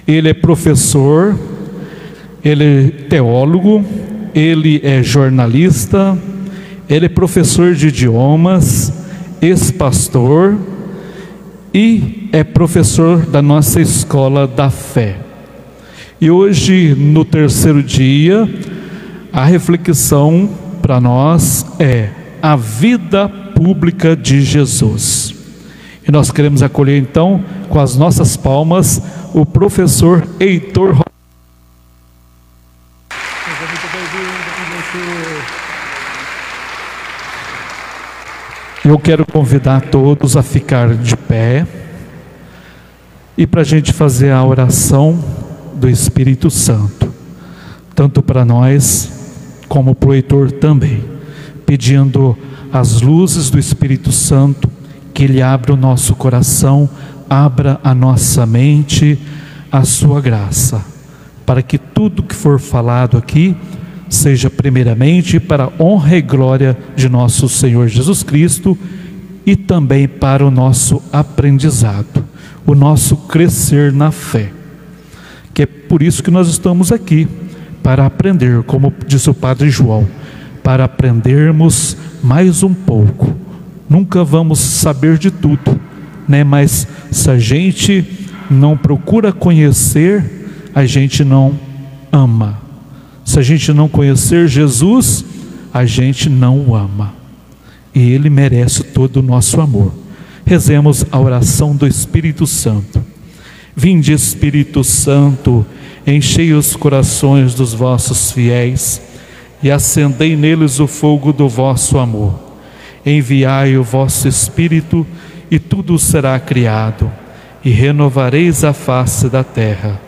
Ele é professor, ele é teólogo, ele é jornalista, ele é professor de idiomas, ex-pastor e é professor da nossa escola da fé. E hoje, no terceiro dia, a reflexão para nós é a vida pública de Jesus. E nós queremos acolher então, com as nossas palmas, o professor Heitor. Eu quero convidar todos a ficar de pé e para a gente fazer a oração do Espírito Santo, tanto para nós como para o Heitor também, pedindo as luzes do Espírito Santo, que Ele abra o nosso coração, abra a nossa mente, a sua graça, para que tudo que for falado aqui seja primeiramente para a honra e glória de nosso Senhor Jesus Cristo e também para o nosso aprendizado, o nosso crescer na fé, que é por isso que nós estamos aqui, para aprender, como disse o Padre João, para aprendermos mais um pouco. Nunca vamos saber de tudo, né? Mas se a gente não procura conhecer, a gente não ama. Se a gente não conhecer Jesus, a gente não o ama. E Ele merece todo o nosso amor. Rezemos a oração do Espírito Santo. Vinde, Espírito Santo, enchei os corações dos vossos fiéis e acendei neles o fogo do vosso amor. Enviai o vosso Espírito e tudo será criado, e renovareis a face da terra.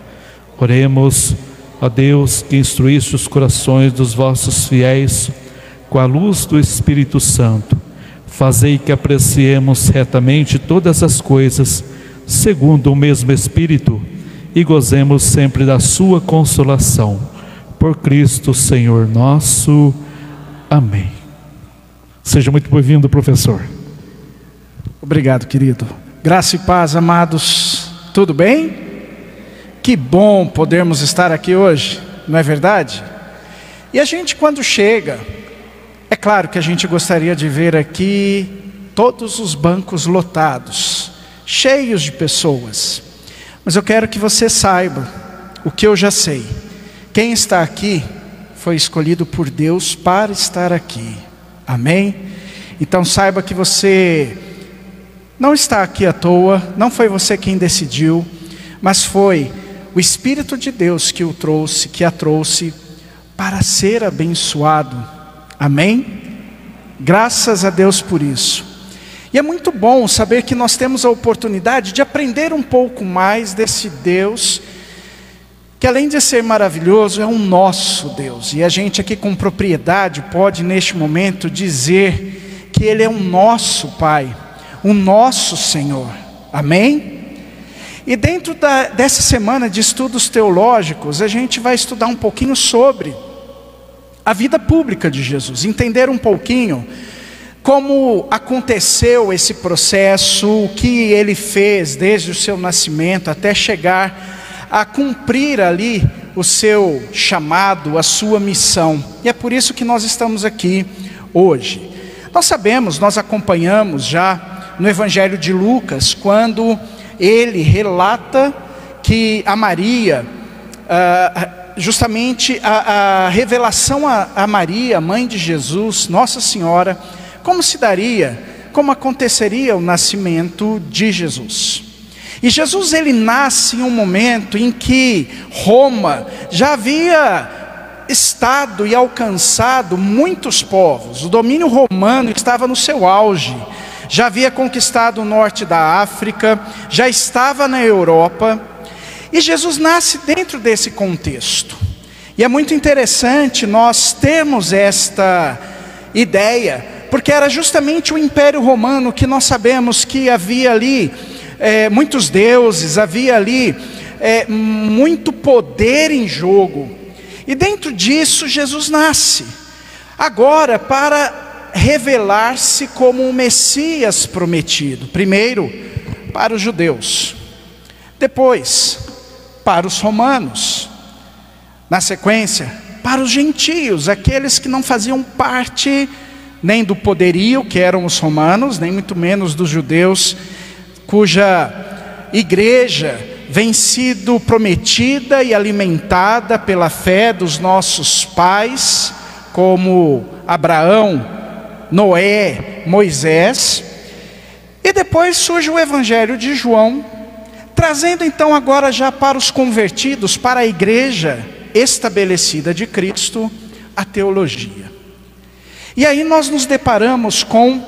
Oremos. Ó Deus, que instruíste os corações dos vossos fiéis com a luz do Espírito Santo, fazei que apreciemos retamente todas as coisas, segundo o mesmo Espírito, e gozemos sempre da sua consolação. Por Cristo Senhor nosso. Amém. Seja muito bem-vindo, professor. Obrigado, querido. Graça e paz, amados. Tudo bem? Que bom podermos estar aqui hoje, não é verdade? E a gente, quando chega, é claro que a gente gostaria de ver aqui todos os bancos lotados, cheios de pessoas. Mas eu quero que você saiba o que eu já sei. Quem está aqui foi escolhido por Deus para estar aqui. Amém? Então saiba que você não está aqui à toa, não foi você quem decidiu, mas foi o Espírito de Deus que a trouxe para ser abençoado. Amém? Graças a Deus por isso. E é muito bom saber que nós temos a oportunidade de aprender um pouco mais desse Deus, que além de ser maravilhoso, é um nosso Deus. E a gente aqui com propriedade pode neste momento dizer que Ele é um nosso Pai, um nosso Senhor. Amém? E dentro dessa semana de estudos teológicos, a gente vai estudar um pouquinho sobre a vida pública de Jesus, entender um pouquinho como aconteceu esse processo, o que Ele fez desde o seu nascimento até chegar a cumprir ali o seu chamado, a sua missão. E é por isso que nós estamos aqui hoje. Nós sabemos, nós acompanhamos já no Evangelho de Lucas, quando ele relata que a Maria, justamente a revelação a Maria, mãe de Jesus, Nossa Senhora, como se daria, como aconteceria o nascimento de Jesus. E Jesus, ele nasce em um momento em que Roma já havia estado e alcançado muitos povos. O domínio romano estava no seu auge. Já havia conquistado o norte da África, já estava na Europa, e Jesus nasce dentro desse contexto. E é muito interessante nós termos esta ideia, porque era justamente o Império Romano, que nós sabemos que havia ali muitos deuses, havia ali muito poder em jogo, e dentro disso Jesus nasce, agora para revelar-se como o Messias prometido, primeiro para os judeus, depois para os romanos. Na sequência, para os gentios, aqueles que não faziam parte nem do poderio, que eram os romanos, nem muito menos dos judeus, cuja igreja vem sido prometida e alimentada pela fé dos nossos pais, como Abraão, Noé, Moisés. E depois surge o Evangelho de João, trazendo então agora já para os convertidos, para a igreja estabelecida de Cristo, a teologia. E aí nós nos deparamos com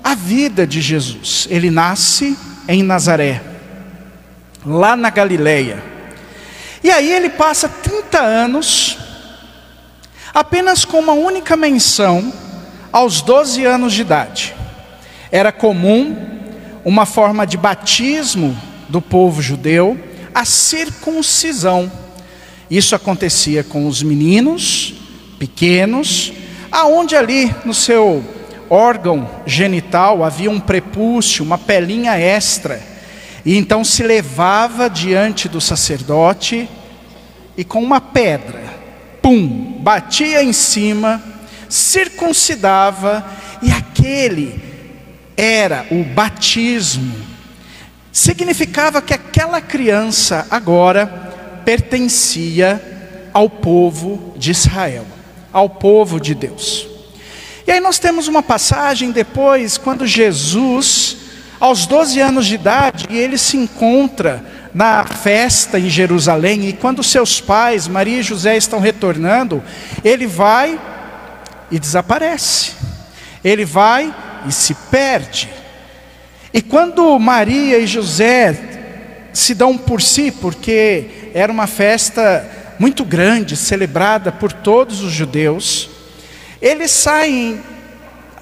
a vida de Jesus. Ele nasce em Nazaré, lá na Galileia. E aí ele passa 30 anos, apenas com uma única menção, aos 12 anos de idade. Era comum uma forma de batismo do povo judeu, a circuncisão. Isso acontecia com os meninos pequenos, aonde ali no seu órgão genital havia um prepúcio, uma pelinha extra, e então se levava diante do sacerdote e com uma pedra, pum, batia em cima, circuncidava, e aquele era o batismo. Significava que aquela criança agora pertencia ao povo de Israel, ao povo de Deus. E aí nós temos uma passagem depois, quando Jesus, aos 12 anos de idade, ele se encontra na festa em Jerusalém, e quando seus pais, Maria e José, estão retornando, ele vai e desaparece. Ele vai e se perde. E quando Maria e José se dão por si, porque era uma festa muito grande, celebrada por todos os judeus, eles saem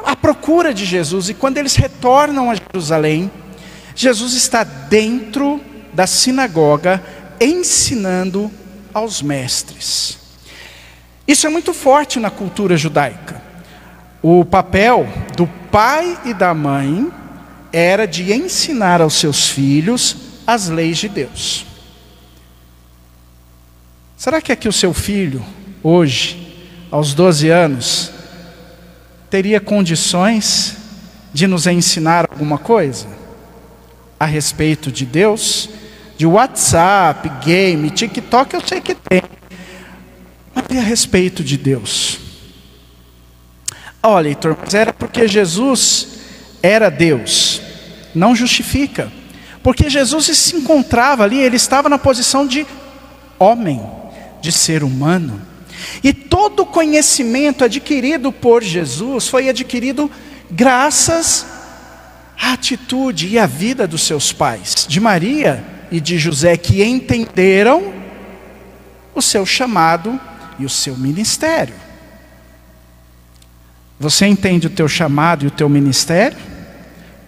à procura de Jesus, e quando eles retornam a Jerusalém, Jesus está dentro da sinagoga, ensinando aos mestres. Isso é muito forte na cultura judaica. O papel do pai e da mãe era de ensinar aos seus filhos as leis de Deus. Será que aqui o seu filho, hoje, aos 12 anos, teria condições de nos ensinar alguma coisa a respeito de Deus? De WhatsApp, game, TikTok, eu sei que tem, mas e a respeito de Deus? Olha, Heitor, mas era porque Jesus era Deus. Não justifica, porque Jesus se encontrava ali, ele estava na posição de homem, de ser humano, e todo o conhecimento adquirido por Jesus foi adquirido graças à atitude e à vida dos seus pais, de Maria e de José, que entenderam o seu chamado e o seu ministério. Você entende o teu chamado e o teu ministério?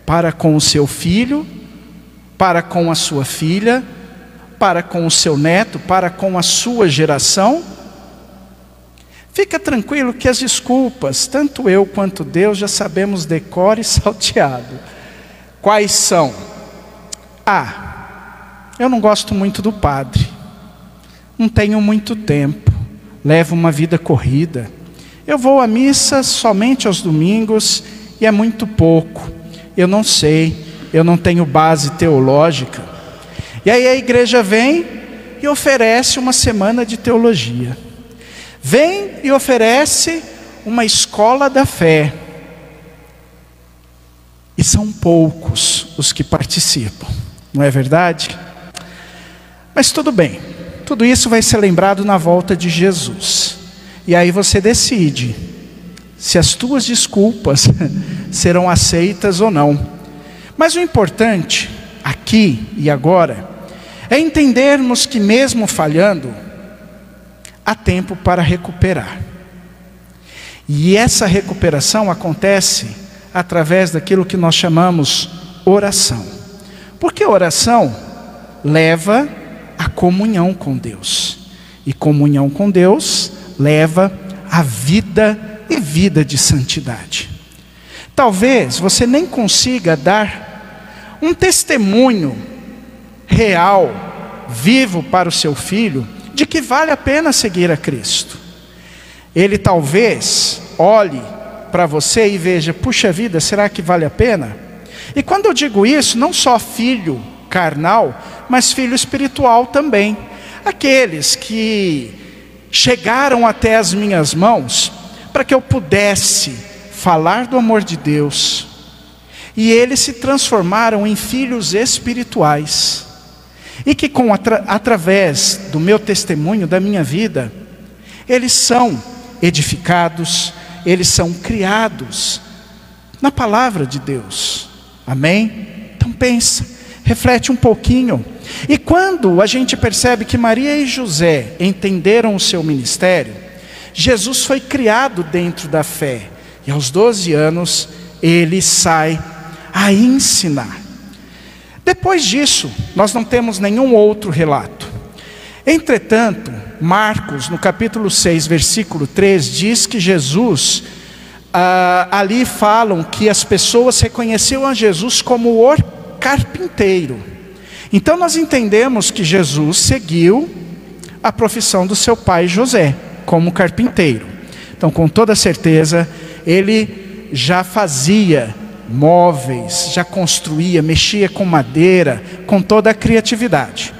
Para com o seu filho, para com a sua filha, para com o seu neto, para com a sua geração? Fica tranquilo que as desculpas, tanto eu quanto Deus, já sabemos de cor e salteado. Quais são? Eu não gosto muito do padre, não tenho muito tempo, levo uma vida corrida, eu vou à missa somente aos domingos e é muito pouco, eu não sei, eu não tenho base teológica. E aí a igreja vem e oferece uma semana de teologia, vem e oferece uma escola da fé, e são poucos os que participam, não é verdade? Mas tudo bem, tudo isso vai ser lembrado na volta de Jesus, e aí você decide se as tuas desculpas serão aceitas ou não. Mas o importante, aqui e agora, é entendermos que mesmo falhando, há tempo para recuperar. E essa recuperação acontece através daquilo que nós chamamos oração. Porque oração leva a comunhão com Deus. E comunhão com Deus leva a vida e vida de santidade. Talvez você nem consiga dar um testemunho real vivo para o seu filho, de que vale a pena seguir a Cristo. Ele talvez olhe para você e veja, puxa vida, será que vale a pena? E quando eu digo isso, não só filho carnal, mas filho espiritual também. Aqueles que chegaram até as minhas mãos para que eu pudesse falar do amor de Deus, e eles se transformaram em filhos espirituais, e que através do meu testemunho, da minha vida, eles são edificados, eles são criados na palavra de Deus. Amém? Então pensa, reflete um pouquinho. E quando a gente percebe que Maria e José entenderam o seu ministério, Jesus foi criado dentro da fé, e aos 12 anos ele sai a ensinar. Depois disso, nós não temos nenhum outro relato. Entretanto, Marcos, no capítulo 6, versículo 3, diz que Jesus, ali falam que as pessoas reconheciam a Jesus como o carpinteiro. Então nós entendemos que Jesus seguiu a profissão do seu pai José, como carpinteiro. Então, com toda certeza, ele já fazia móveis, já construía, mexia com madeira, com toda a criatividade.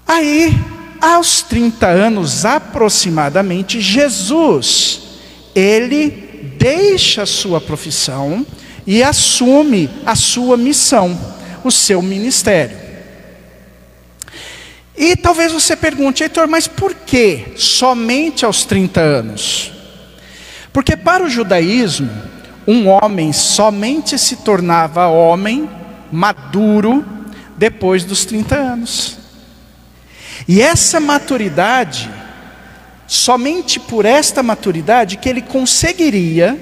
Aí, aos 30 anos aproximadamente, Jesus, ele deixa a sua profissão e assume a sua missão, o seu ministério. E talvez você pergunte, Heitor, mas por que somente aos 30 anos? Porque para o judaísmo, um homem somente se tornava homem maduro depois dos 30 anos. E essa maturidade, somente por esta maturidade que ele conseguiria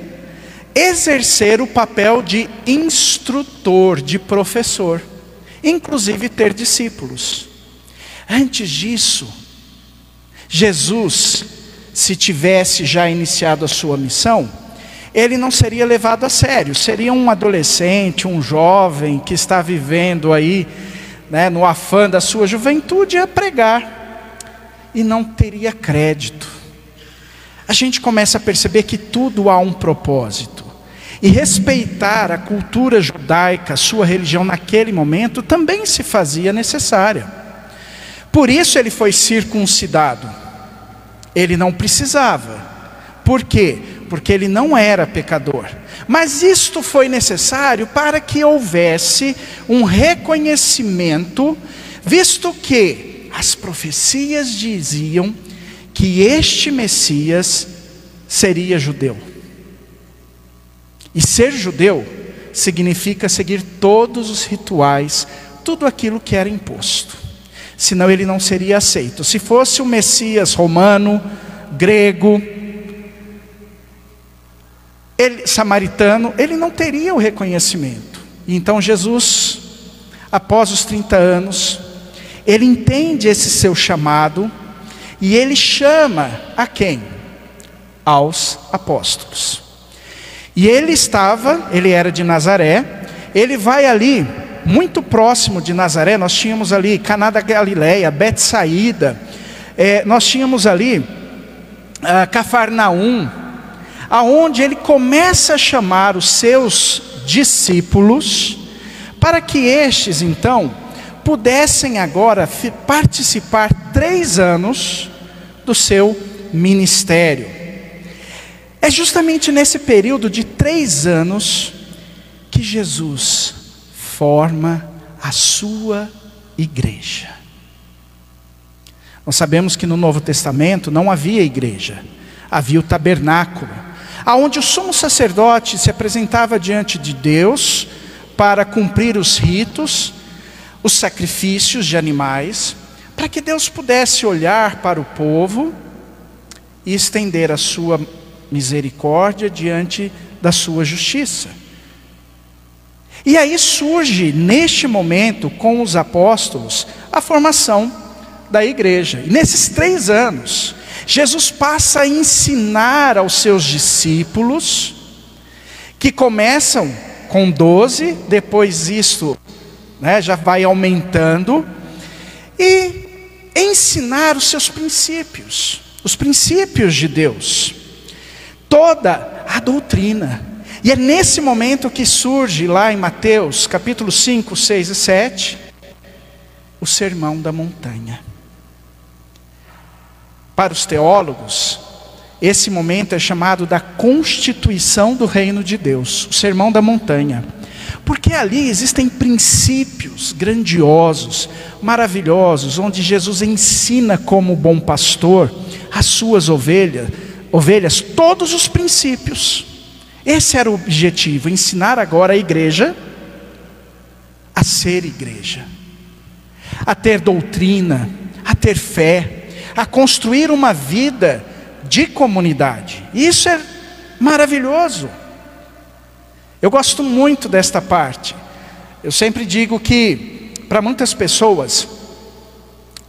exercer o papel de instrutor, de professor, inclusive ter discípulos. Antes disso, Jesus, se tivesse já iniciado a sua missão, ele não seria levado a sério, seria um adolescente, um jovem que está vivendo aí, no afã da sua juventude, a pregar, e não teria crédito. A gente começa a perceber que tudo há um propósito, e respeitar a cultura judaica, a sua religião naquele momento, também se fazia necessária. Por isso ele foi circuncidado. Ele não precisava. Por quê? Porque ele não era pecador. Mas isto foi necessário para que houvesse um reconhecimento, visto que as profecias diziam que este Messias seria judeu. E ser judeu significa seguir todos os rituais, tudo aquilo que era imposto. Senão ele não seria aceito. Se fosse o Messias romano, grego, samaritano, ele não teria o reconhecimento. E então Jesus, após os 30 anos, ele entende esse seu chamado, e ele chama a quem? Aos apóstolos. E ele era de Nazaré, ele vai ali, muito próximo de Nazaré, nós tínhamos ali Caná da Galileia, Betsaída, nós tínhamos ali Cafarnaum, aonde ele começa a chamar os seus discípulos, para que estes então pudessem agora participar 3 anos do seu ministério. É justamente nesse período de 3 anos que Jesus forma a sua igreja. Nós sabemos que no Novo Testamento não havia igreja, havia o tabernáculo, aonde o sumo sacerdote se apresentava diante de Deus para cumprir os ritos, os sacrifícios de animais, para que Deus pudesse olhar para o povo e estender a sua misericórdia diante da sua justiça. E aí surge, neste momento, com os apóstolos, a formação da igreja. E nesses 3 anos, Jesus passa a ensinar aos seus discípulos, que começam com 12, depois isso já vai aumentando, e ensinar os seus princípios, os princípios de Deus, toda a doutrina. E é nesse momento que surge lá em Mateus capítulo 5, 6 e 7, o Sermão da Montanha. Para os teólogos, esse momento é chamado da constituição do reino de Deus, o Sermão da Montanha. Porque ali existem princípios grandiosos, maravilhosos, onde Jesus ensina como bom pastor as suas ovelhas, todos os princípios. Esse era o objetivo, ensinar agora a igreja a ser igreja, a ter doutrina, a ter fé, a construir uma vida de comunidade. Isso é maravilhoso. Eu gosto muito desta parte. Eu sempre digo que, para muitas pessoas,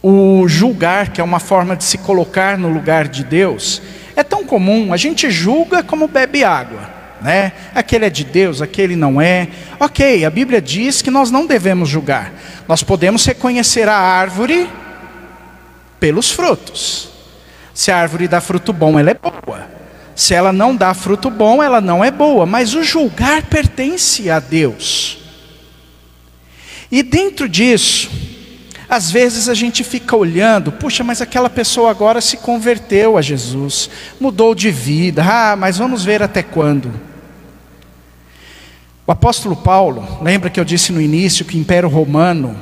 o julgar, que é uma forma de se colocar no lugar de Deus, é tão comum. A gente julga como bebe água, né? Aquele é de Deus, aquele não é. Ok, a Bíblia diz que nós não devemos julgar. Nós podemos reconhecer a árvore pelos frutos. Se a árvore dá fruto bom, ela é boa. Se ela não dá fruto bom, ela não é boa. Mas o julgar pertence a Deus. E dentro disso, às vezes a gente fica olhando, puxa, mas aquela pessoa agora se converteu a Jesus, mudou de vida, mas vamos ver até quando. O apóstolo Paulo, lembra que eu disse no início que o Império Romano,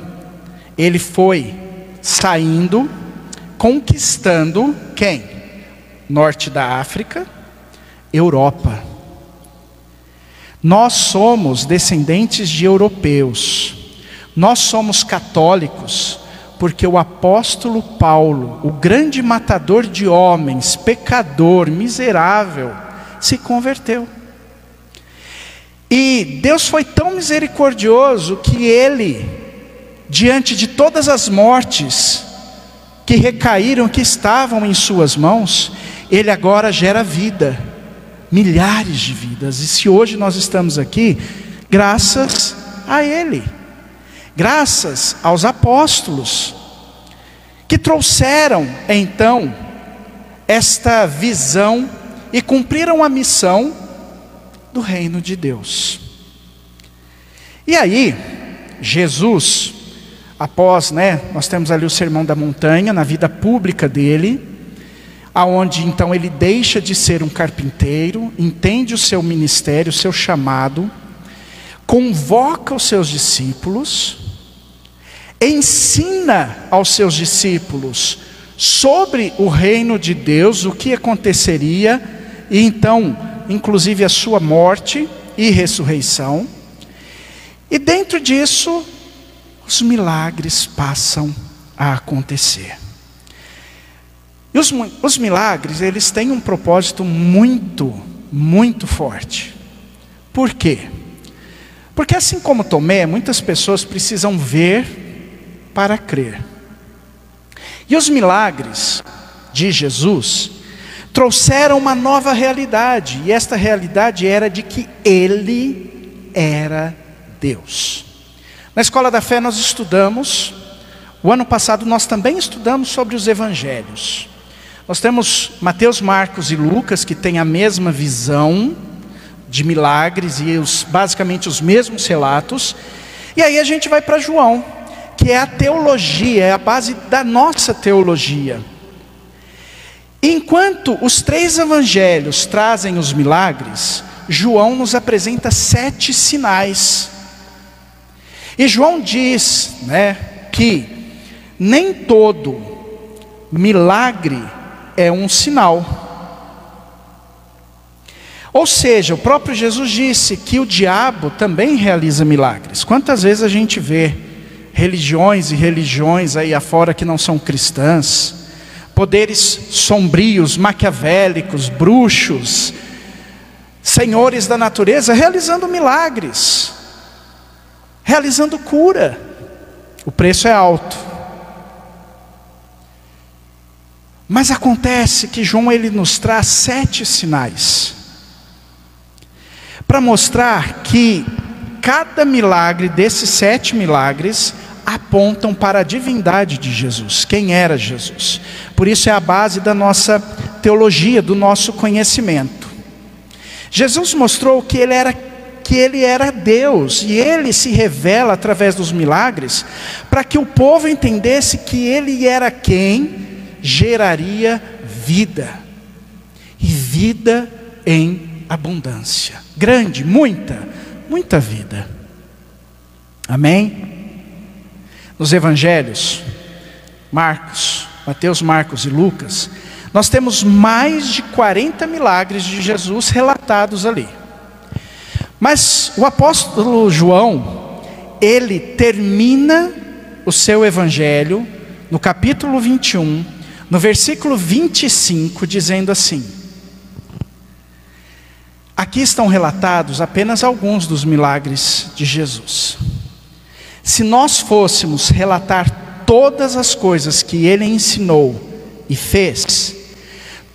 ele foi saindo, conquistando quem? Norte da África, Europa. Nós somos descendentes de europeus. Nós somos católicos porque o apóstolo Paulo, o grande matador de homens, pecador, miserável, se converteu. E Deus foi tão misericordioso que ele, diante de todas as mortes que recaíram, que estavam em suas mãos, ele agora gera vida, milhares de vidas. E se hoje nós estamos aqui, graças a ele, graças aos apóstolos, que trouxeram então esta visão e cumpriram a missão do reino de Deus. E aí, Jesus, após, nós temos ali o Sermão da Montanha, na vida pública dele, aonde então ele deixa de ser um carpinteiro, entende o seu ministério, o seu chamado, convoca os seus discípulos, ensina aos seus discípulos sobre o reino de Deus, o que aconteceria, e então, inclusive a sua morte e ressurreição. E dentro disso, os milagres passam a acontecer. E os milagres, eles têm um propósito muito, muito forte. Por quê? Porque assim como Tomé, muitas pessoas precisam ver para crer. E os milagres de Jesus trouxeram uma nova realidade. E esta realidade era de que ele era Deus. Na Escola da Fé nós estudamos, o ano passado nós também estudamos sobre os evangelhos. Nós temos Mateus, Marcos e Lucas, que têm a mesma visão de milagres e basicamente os mesmos relatos. E aí a gente vai para João, que é a teologia, é a base da nossa teologia. Enquanto os 3 evangelhos trazem os milagres, João nos apresenta 7 sinais. E João diz, que nem todo milagre é um sinal. Ou seja, o próprio Jesus disse que o diabo também realiza milagres. Quantas vezes a gente vê religiões e religiões aí afora que não são cristãs, poderes sombrios, maquiavélicos, bruxos, senhores da natureza, realizando milagres, realizando cura. O preço é alto. Mas acontece que João ele nos traz 7 sinais, para mostrar que cada milagre desses 7 milagres apontam para a divindade de Jesus, quem era Jesus. Por isso é a base da nossa teologia, do nosso conhecimento. Jesus mostrou que ele era Deus, e ele se revela através dos milagres, para que o povo entendesse que ele era quem geraria vida, e vida em abundância, grande, muita vida. Amém? Nos evangelhos, Mateus, Marcos e Lucas, nós temos mais de 40 milagres de Jesus relatados ali. Mas o apóstolo João, ele termina o seu evangelho no capítulo 21, no versículo 25, dizendo assim: aqui estão relatados apenas alguns dos milagres de Jesus. Se nós fôssemos relatar todas as coisas que ele ensinou e fez,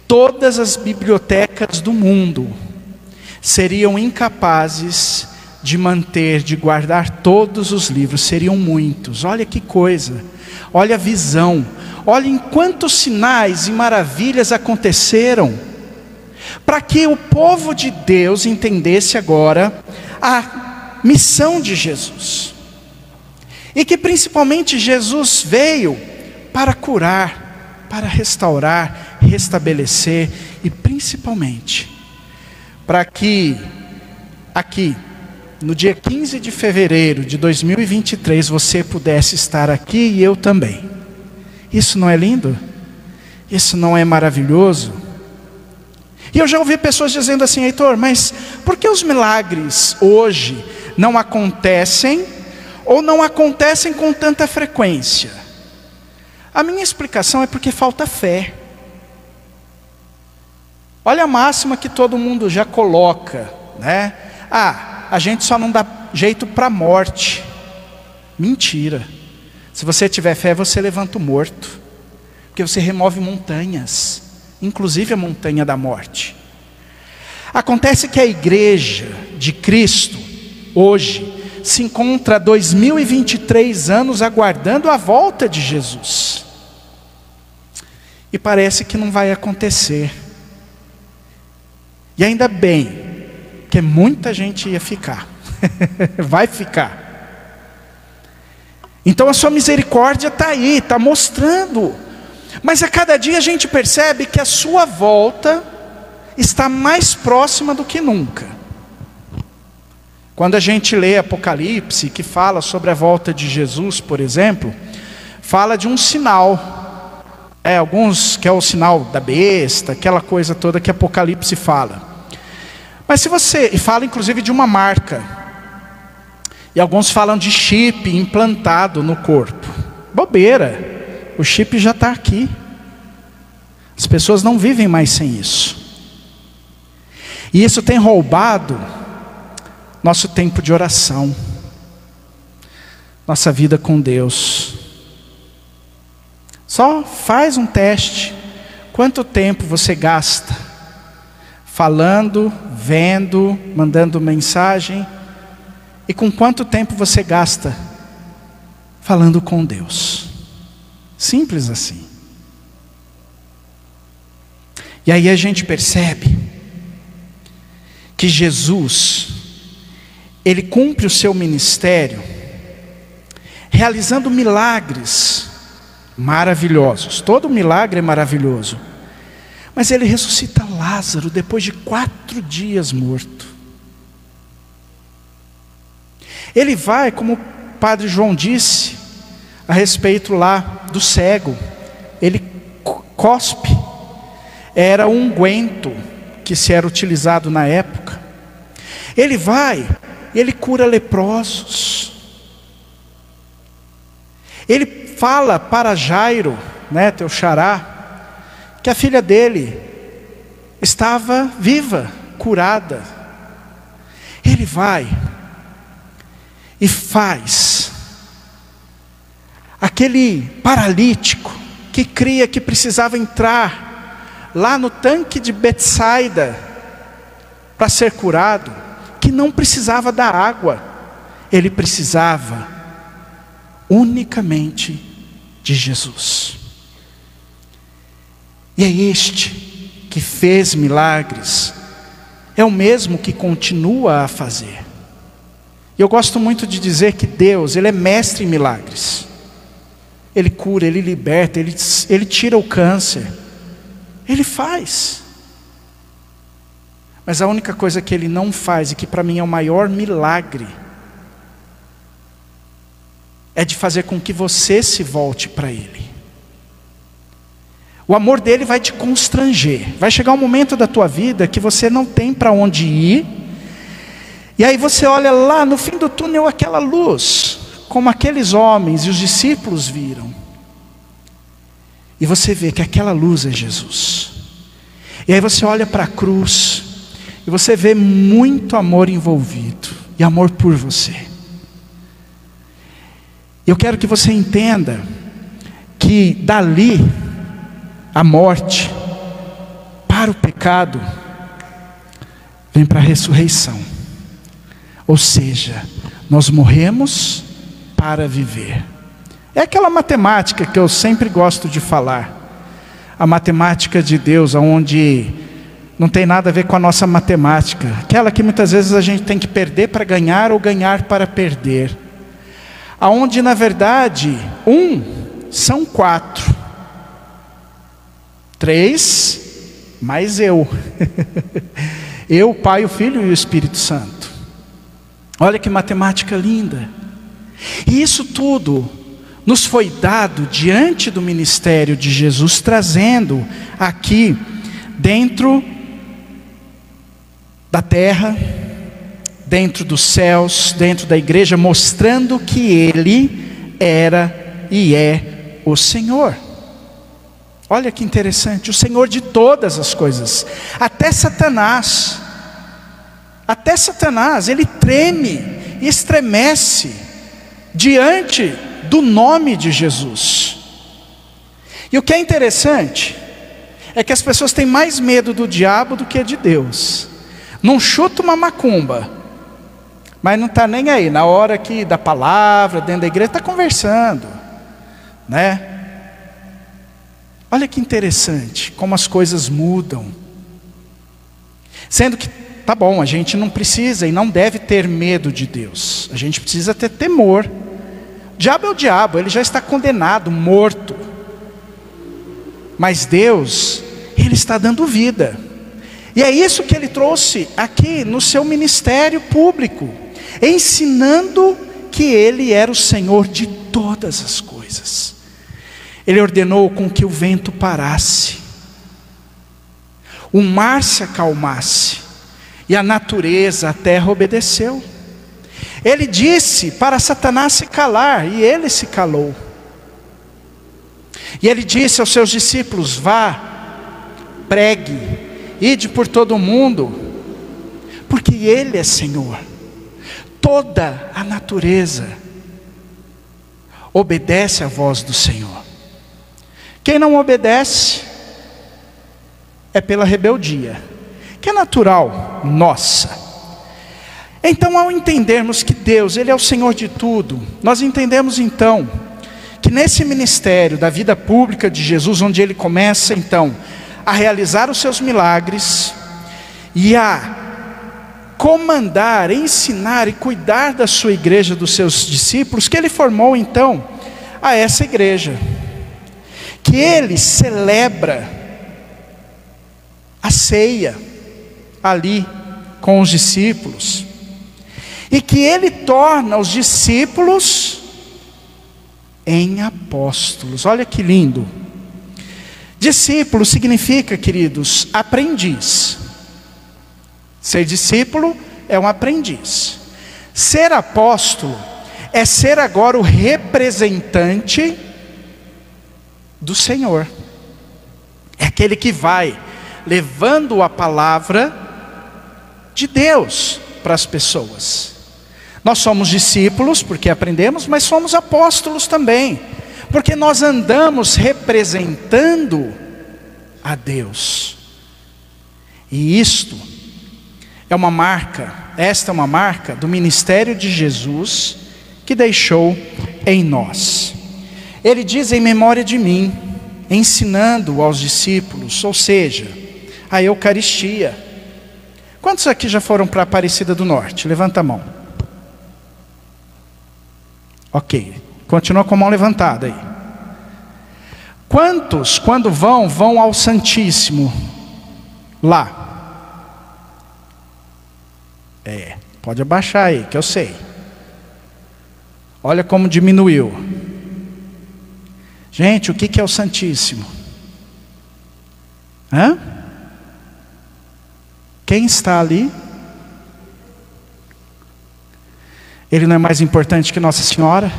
todas as bibliotecas do mundo seriam incapazes de manter, de guardar todos os livros, seriam muitos. Olha que coisa, olha a visão, olha em quantos sinais e maravilhas aconteceram, para que o povo de Deus entendesse agora a missão de Jesus. E que principalmente Jesus veio para curar, para restaurar, restabelecer, e principalmente para que aqui, no dia 15 de fevereiro de 2023, você pudesse estar aqui e eu também. Isso não é lindo? Isso não é maravilhoso? E eu já ouvi pessoas dizendo assim: Heitor, mas por que os milagres hoje não acontecem, ou não acontecem com tanta frequência? A minha explicação é porque falta fé. Olha a máxima que todo mundo já coloca, né? A gente só não dá jeito para a morte. Mentira. Se você tiver fé, você levanta o morto, porque você remove montanhas, inclusive a montanha da morte. Acontece que a igreja de Cristo hoje se encontra há 2023 anos aguardando a volta de Jesus, e parece que não vai acontecer. E ainda bem, que muita gente ia ficar vai ficar. Então a sua misericórdia está aí, está mostrando. Mas a cada dia a gente percebe que a sua volta está mais próxima do que nunca. Quando a gente lê Apocalipse, que fala sobre a volta de Jesus, por exemplo, fala de um sinal. Alguns que é o sinal da besta, aquela coisa toda que Apocalipse fala. Mas e fala inclusive de uma marca. E alguns falam de chip implantado no corpo. Bobeira, o chip já está aqui. As pessoas não vivem mais sem isso. E isso tem roubado nosso tempo de oração, nossa vida com Deus. Só faz um teste. Quanto tempo você gasta falando, vendo, mandando mensagem? E com quanto tempo você gasta falando com Deus? Simples assim. E aí a gente percebe que Jesus, ele cumpre o seu ministério realizando milagres maravilhosos. Todo milagre é maravilhoso. Mas ele ressuscita Lázaro depois de 4 dias morto. Ele vai, como o padre João disse a respeito lá do cego, ele cospe. Era um unguento que se era utilizado na época. Ele vai e ele cura leprosos. Ele fala para Jairo, teu xará, que a filha dele estava viva, curada. Ele vai e faz aquele paralítico que cria que precisava entrar lá no tanque de Betsaida para ser curado, que não precisava da água, ele precisava unicamente de Jesus. E é este que fez milagres, é o mesmo que continua a fazer. E eu gosto muito de dizer que Deus, Ele é mestre em milagres. Ele cura, Ele liberta, Ele tira o câncer. Ele faz. Mas a única coisa que Ele não faz, e que para mim é o maior milagre, é de fazer com que você se volte para Ele. O amor dele vai te constranger. Vai chegar um momento da tua vida que você não tem para onde ir. E aí você olha lá no fim do túnel aquela luz, como aqueles homens e os discípulos viram. E você vê que aquela luz é Jesus. E aí você olha para a cruz e você vê muito amor envolvido e amor por você. Eu quero que você entenda que dali a morte para o pecado vem para a ressurreição. Ou seja, nós morremos para viver. É aquela matemática que eu sempre gosto de falar. A matemática de Deus, onde não tem nada a ver com a nossa matemática. Aquela que muitas vezes a gente tem que perder para ganhar ou ganhar para perder. Aonde na verdade, são 4. 3, mais eu. Eu, o Pai, o Filho e o Espírito Santo. Olha que matemática linda. E isso tudo nos foi dado diante do ministério de Jesus, trazendo aqui dentro da terra, dentro dos céus, dentro da igreja, mostrando que Ele era e é o Senhor. Olha que interessante, o Senhor de todas as coisas. Até Satanás, ele treme e estremece diante do nome de Jesus. E o que é interessante é que as pessoas têm mais medo do diabo do que de Deus. Não chuta uma macumba, mas não está nem aí. Na hora que da palavra, dentro da igreja, está conversando, né? Olha que interessante, como as coisas mudam. Sendo que, tá bom, a gente não precisa e não deve ter medo de Deus. A gente precisa ter temor. O diabo é o diabo, ele já está condenado, morto. Mas Deus, Ele está dando vida. E é isso que Ele trouxe aqui no seu ministério público, ensinando que Ele era o Senhor de todas as coisas. Ele ordenou com que o vento parasse, o mar se acalmasse, e a natureza, a terra obedeceu. Ele disse para Satanás se calar, e ele se calou. E ele disse aos seus discípulos: vá, pregue, ide por todo o mundo, porque Ele é Senhor. Toda a natureza obedece à voz do Senhor. Quem não obedece é pela rebeldia, que é natural, nossa. Então, ao entendermos que Deus, Ele é o Senhor de tudo, nós entendemos então, que nesse ministério da vida pública de Jesus, onde Ele começa então, a realizar os seus milagres, e a comandar, ensinar e cuidar da sua igreja, dos seus discípulos, que Ele formou então, a essa igreja. Que Ele celebra a ceia ali com os discípulos, e que Ele torna os discípulos em apóstolos. Olha que lindo. Discípulo significa, queridos, aprendiz. Ser discípulo é um aprendiz. Ser apóstolo é ser agora o representante do Senhor. É aquele que vai levando a palavra de Deus para as pessoas. Nós somos discípulos porque aprendemos, mas somos apóstolos também, porque nós andamos representando a Deus. E isto é uma marca, esta é uma marca do ministério de Jesus, que deixou em nós. Ele diz: em memória de mim, ensinando aos discípulos, ou seja, a Eucaristia. Quantos aqui já foram para Aparecida do Norte? Levanta a mão. Ok, continua com a mão levantada aí. Quantos, quando vão ao Santíssimo lá? Pode abaixar aí, que eu sei. Olha como diminuiu. Gente, o que é o Santíssimo? Hã? Quem está ali? Ele não é mais importante que Nossa Senhora?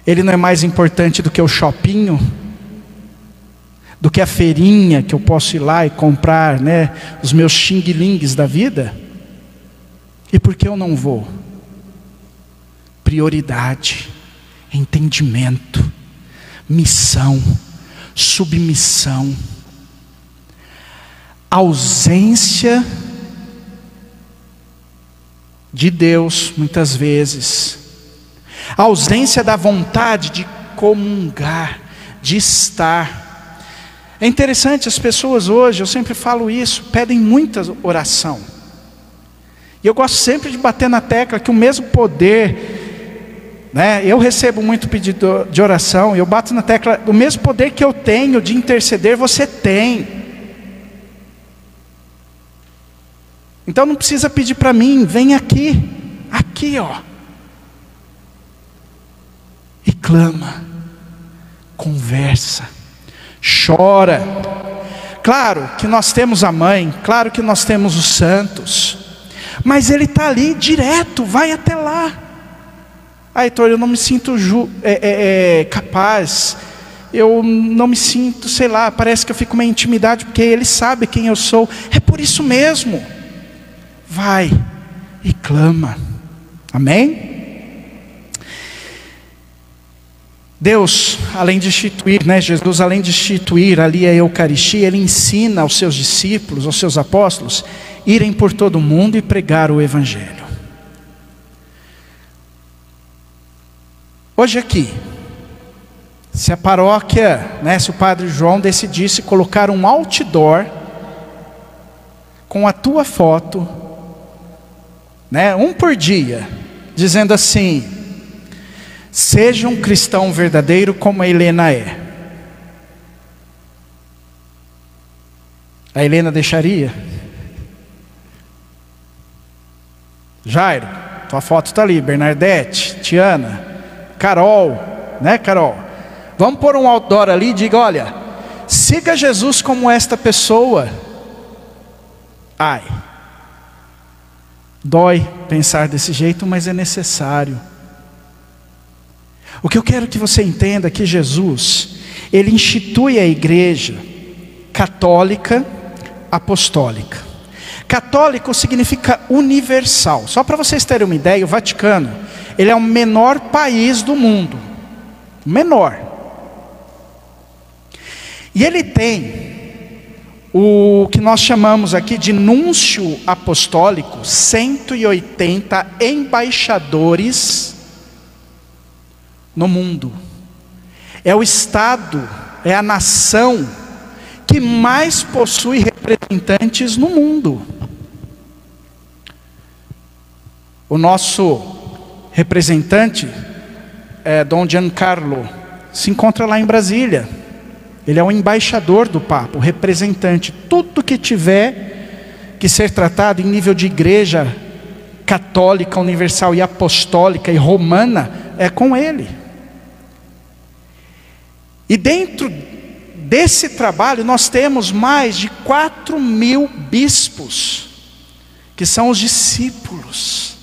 Ele não é mais importante do que o shopping? Do que a feirinha que eu posso ir lá e comprar, né, os meus xing-lings da vida? E por que eu não vou? Prioridade, entendimento, missão, submissão, ausência de Deus muitas vezes, ausência da vontade de comungar, de estar. É interessante, as pessoas hoje, eu sempre falo isso, pedem muita oração. E eu gosto sempre de bater na tecla que o mesmo poder, né, eu recebo muito pedido de oração, e eu bato na tecla, o mesmo poder que eu tenho de interceder, você tem. Então não precisa pedir para mim, vem aqui, ó. E clama, conversa, chora. Claro que nós temos a mãe, claro que nós temos os santos, mas ele está ali direto, vai até lá. Heitor, eu não me sinto capaz, eu não me sinto, sei lá, parece que eu fico meio intimidade, porque ele sabe quem eu sou. É por isso mesmo. Vai e clama. Amém? Deus, além de instituir, né, Jesus, além de instituir ali a Eucaristia, Ele ensina aos seus discípulos, aos seus apóstolos, irem por todo o mundo e pregar o Evangelho. Hoje aqui, se a paróquia, né, se o Padre João decidisse colocar um outdoor com a tua foto, né, um por dia, dizendo assim: seja um cristão verdadeiro como a Helena é. A Helena deixaria? Jairo, tua foto está ali. Bernadette, Tiana, Carol, né, Carol? Vamos pôr um outdoor ali e diga: olha, siga Jesus como esta pessoa. Ai, dói pensar desse jeito, mas é necessário. O que eu quero que você entenda é que Jesus, Ele institui a igreja católica, apostólica. Católico significa universal. Só para vocês terem uma ideia, o Vaticano, ele é o menor país do mundo. Menor. E ele tem o que nós chamamos aqui de núncio apostólico, 180 embaixadores no mundo. É o Estado, é a nação que mais possui representantes no mundo. O nosso representante, Dom Giancarlo, se encontra lá em Brasília. Ele é o embaixador do Papa, o representante. Tudo que tiver que ser tratado em nível de igreja católica, universal e apostólica e romana, é com ele. E dentro desse trabalho nós temos mais de 4.000 bispos, que são os discípulos.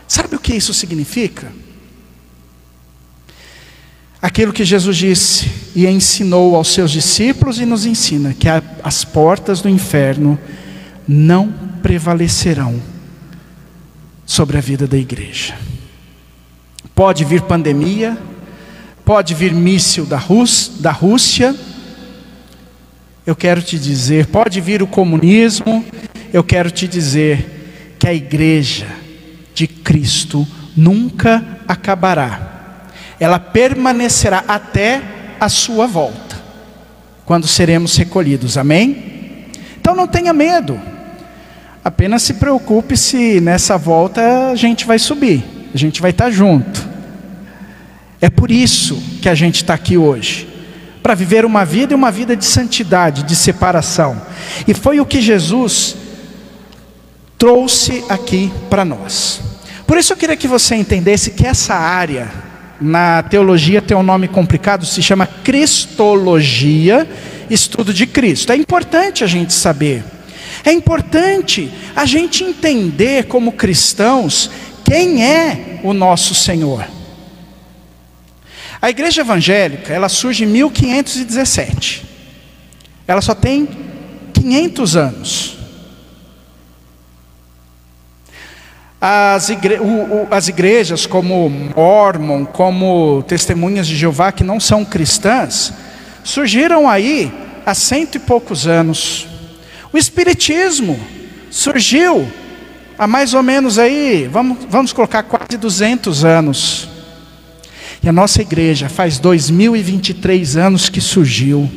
Sabe o que isso significa? Aquilo que Jesus disse e ensinou aos seus discípulos e nos ensina, que as portas do inferno não prevalecerão sobre a vida da igreja. Pode vir pandemia, pode vir míssil da Rússia, eu quero te dizer, pode vir o comunismo, eu quero te dizer que a igreja de Cristo nunca acabará. Ela permanecerá até a sua volta, quando seremos recolhidos, amém? Então não tenha medo, apenas se preocupe se nessa volta a gente vai subir, a gente vai estar junto. É por isso que a gente está aqui hoje, para viver uma vida e uma vida de santidade, de separação. E foi o que Jesus trouxe aqui para nós. Por isso eu queria que você entendesse que essa área, na teologia tem um nome complicado, se chama Cristologia, estudo de Cristo. É importante a gente saber, é importante a gente entender como cristãos, quem é o nosso Senhor. A igreja evangélica, ela surge em 1517, ela só tem 500 anos. As igrejas como Mormon, como Testemunhas de Jeová, que não são cristãs, surgiram aí há 100 e poucos anos. O Espiritismo surgiu há mais ou menos aí, vamos colocar quase 200 anos. E a nossa igreja faz 2023 anos que surgiu.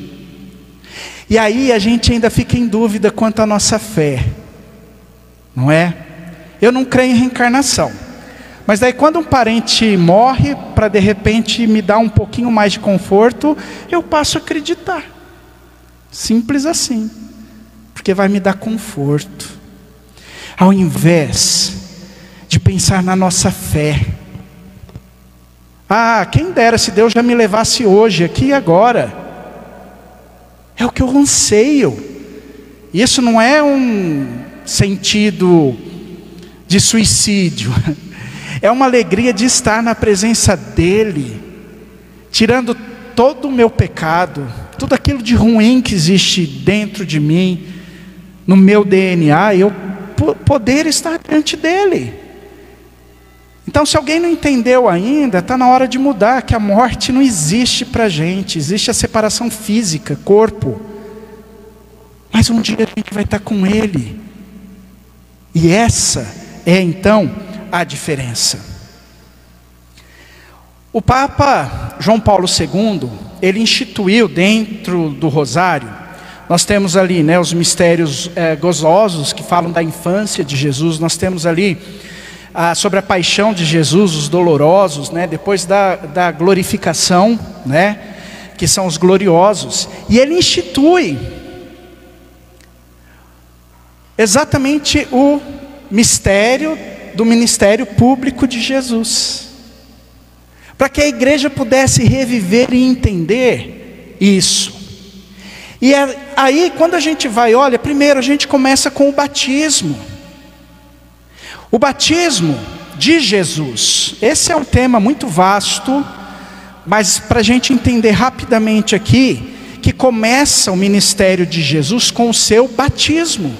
E aí a gente ainda fica em dúvida quanto à nossa fé, não é? Eu não creio em reencarnação, mas daí quando um parente morre, para de repente me dar um pouquinho mais de conforto, eu passo a acreditar. Simples assim, porque vai me dar conforto. Ao invés de pensar na nossa fé. Quem dera se Deus já me levasse hoje, aqui e agora. É o que eu anseio. Isso não é um sentido de suicídio. É uma alegria de estar na presença dEle, tirando todo o meu pecado, tudo aquilo de ruim que existe dentro de mim, no meu DNA, eu poder estar diante dEle. Então, se alguém não entendeu ainda, está na hora de mudar, que a morte não existe para a gente, existe a separação física, corpo. Mas um dia a gente vai estar com Ele. E essa é então a diferença. O Papa João Paulo II, ele instituiu dentro do rosário, nós temos ali os mistérios gozosos, que falam da infância de Jesus, nós temos ali sobre a paixão de Jesus, os dolorosos, depois da glorificação, que são os gloriosos, e ele institui exatamente o mistério do ministério público de Jesus, para que a igreja pudesse reviver e entender isso. E aí quando a gente vai, primeiro a gente começa com o batismo. O batismo de Jesus, esse é um tema muito vasto, mas para a gente entender rapidamente aqui, que começa o ministério de Jesus com o seu batismo.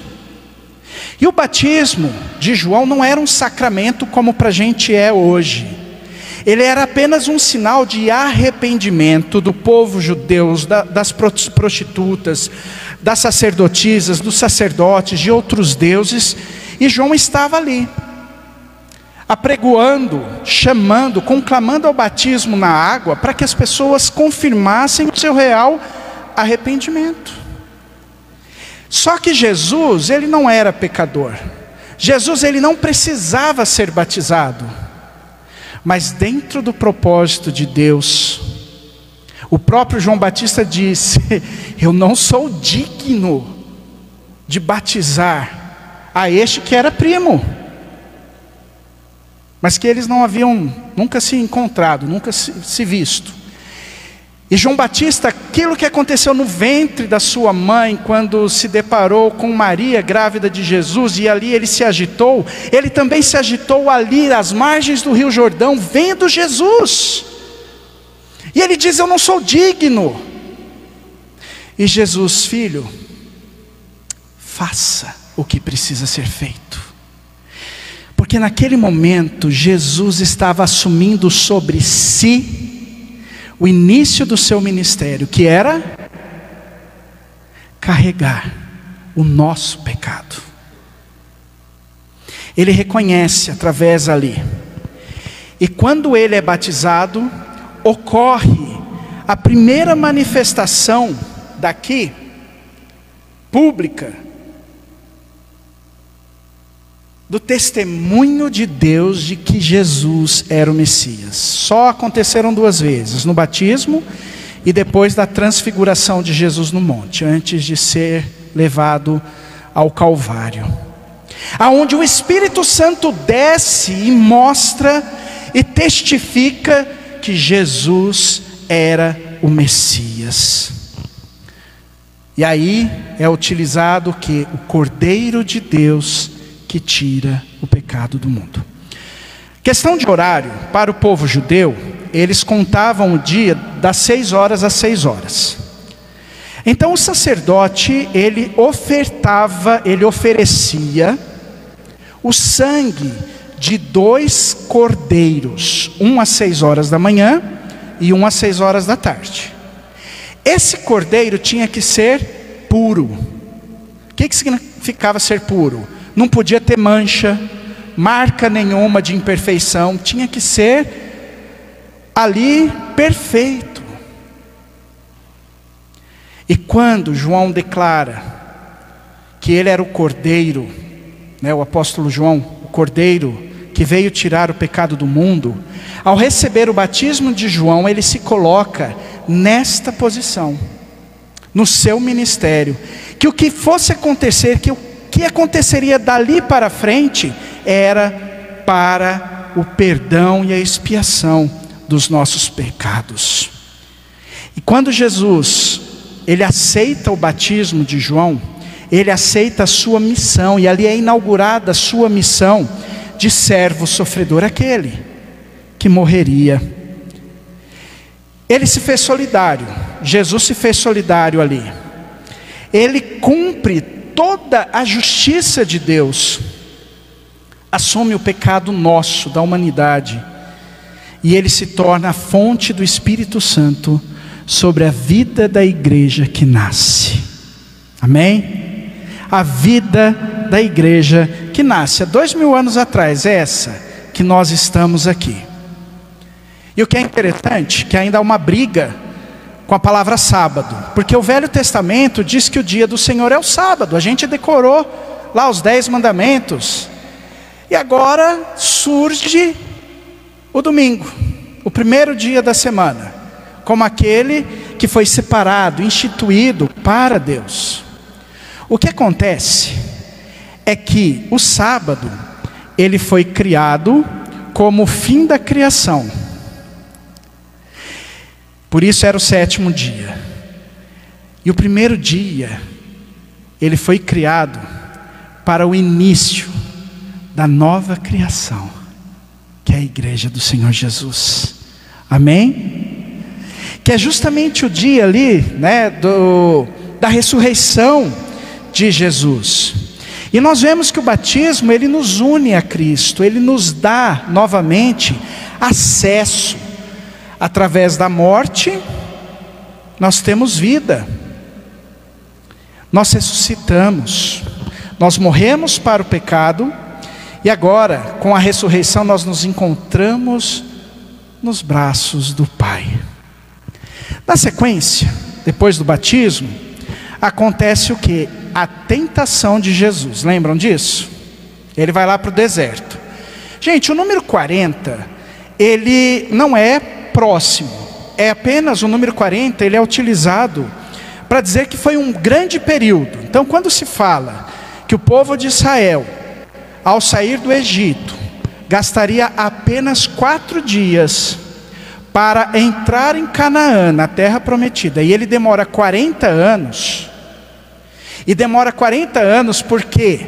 E o batismo de João não era um sacramento como para a gente é hoje. Ele era apenas um sinal de arrependimento do povo judeu, das prostitutas, das sacerdotisas, dos sacerdotes, de outros deuses. E João estava ali, apregoando, chamando, conclamando ao batismo na água, para que as pessoas confirmassem o seu real arrependimento. Só que Jesus, ele não era pecador. Jesus, ele não precisava ser batizado. Mas dentro do propósito de Deus, o próprio João Batista disse: eu não sou digno de batizar a este que era primo, mas que eles não haviam nunca se encontrado, nunca se visto. E João Batista, aquilo que aconteceu no ventre da sua mãe, quando se deparou com Maria, grávida de Jesus, e ali ele se agitou, ele também se agitou ali, às margens do Rio Jordão, vendo Jesus. E ele diz: eu não sou digno. E Jesus: filho, faça o que precisa ser feito. Porque naquele momento, Jesus estava assumindo sobre si o início do seu ministério, que era carregar o nosso pecado. Ele reconhece através ali. E quando ele é batizado, ocorre a primeira manifestação daqui, pública, do testemunho de Deus de que Jesus era o Messias. Só aconteceram 2 vezes, no batismo e depois da transfiguração de Jesus no monte, antes de ser levado ao Calvário, aonde o Espírito Santo desce e mostra e testifica que Jesus era o Messias. E aí é utilizado que o Cordeiro de Deus que tira o pecado do mundo. Questão de horário, para o povo judeu, eles contavam o dia das 6 horas às 6 horas. Então o sacerdote, ele oferecia o sangue de 2 cordeiros, um às 6 horas da manhã e um às 6 horas da tarde. Esse cordeiro tinha que ser puro. O que significava ser puro? Não podia ter mancha, marca nenhuma de imperfeição, tinha que ser ali perfeito. E quando João declara que ele era o Cordeiro, o apóstolo João, o Cordeiro que veio tirar o pecado do mundo, ao receber o batismo de João, ele se coloca nesta posição, no seu ministério, que o que fosse acontecer, que o que aconteceria dali para frente, era para o perdão e a expiação dos nossos pecados. E quando Jesus, ele aceita o batismo de João, ele aceita a sua missão, e ali é inaugurada a sua missão de servo sofredor, aquele que morreria. Ele se fez solidário, Jesus se fez solidário ali. Ele cumpre toda a justiça de Deus, assume o pecado nosso, da humanidade, e ele se torna a fonte do Espírito Santo sobre a vida da igreja que nasce. Amém? A vida da igreja que nasce há 2000 anos atrás, é essa que nós estamos aqui. E o que é interessante, que ainda há uma briga com a palavra sábado, porque o Velho Testamento diz que o dia do Senhor é o sábado. A gente decorou lá os 10 mandamentos, e agora surge o domingo, o primeiro dia da semana, como aquele que foi separado, instituído para Deus. O que acontece é que o sábado, ele foi criado como o fim da criação. Por isso era o 7º dia. E o primeiro dia, ele foi criado para o início da nova criação, que é a igreja do Senhor Jesus. Amém? Que é justamente o dia ali, da ressurreição de Jesus. E nós vemos que o batismo, ele nos une a Cristo, ele nos dá novamente acesso. Através da morte, nós temos vida, nós ressuscitamos, nós morremos para o pecado, e agora, com a ressurreição, nós nos encontramos nos braços do Pai. Na sequência, depois do batismo, acontece o que? A tentação de Jesus, lembram disso? Ele vai lá para o deserto. Gente, o número 40, ele não é próximo, é apenas o número 40, ele é utilizado para dizer que foi um grande período. Então quando se fala que o povo de Israel, ao sair do Egito, gastaria apenas 4 dias para entrar em Canaã, na terra prometida, e ele demora 40 anos, e demora 40 anos por quê?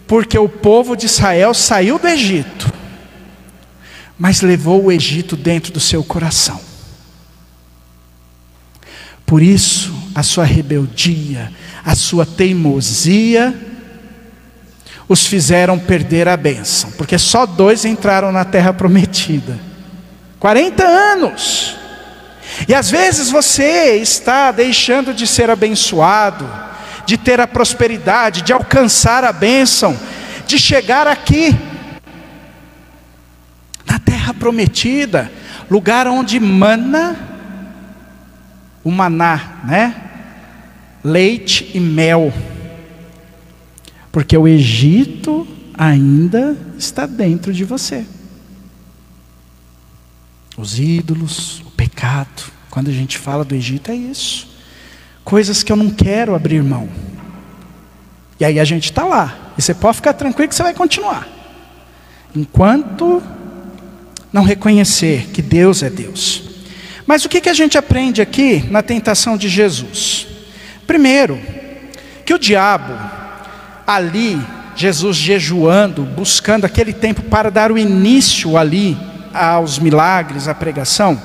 Porque o povo de Israel saiu do Egito, mas levou o Egito dentro do seu coração. Por isso, a sua rebeldia, a sua teimosia, os fizeram perder a bênção, porque só 2 entraram na terra prometida. 40 anos. E às vezes você está deixando de ser abençoado, de ter a prosperidade, de alcançar a bênção, de chegar aqui. na terra prometida, lugar onde mana o maná, né? Leite e mel, porque o Egito ainda está dentro de você. Os ídolos, o pecado, quando a gente fala do Egito é isso, coisas que eu não quero abrir mão. E aí a gente está lá, e você pode ficar tranquilo que você vai continuar, enquanto não reconhecer que Deus é Deus. Mas o que a gente aprende aqui na tentação de Jesus? Primeiro, que o diabo, ali, Jesus jejuando, buscando aquele tempo para dar o início ali aos milagres, à pregação,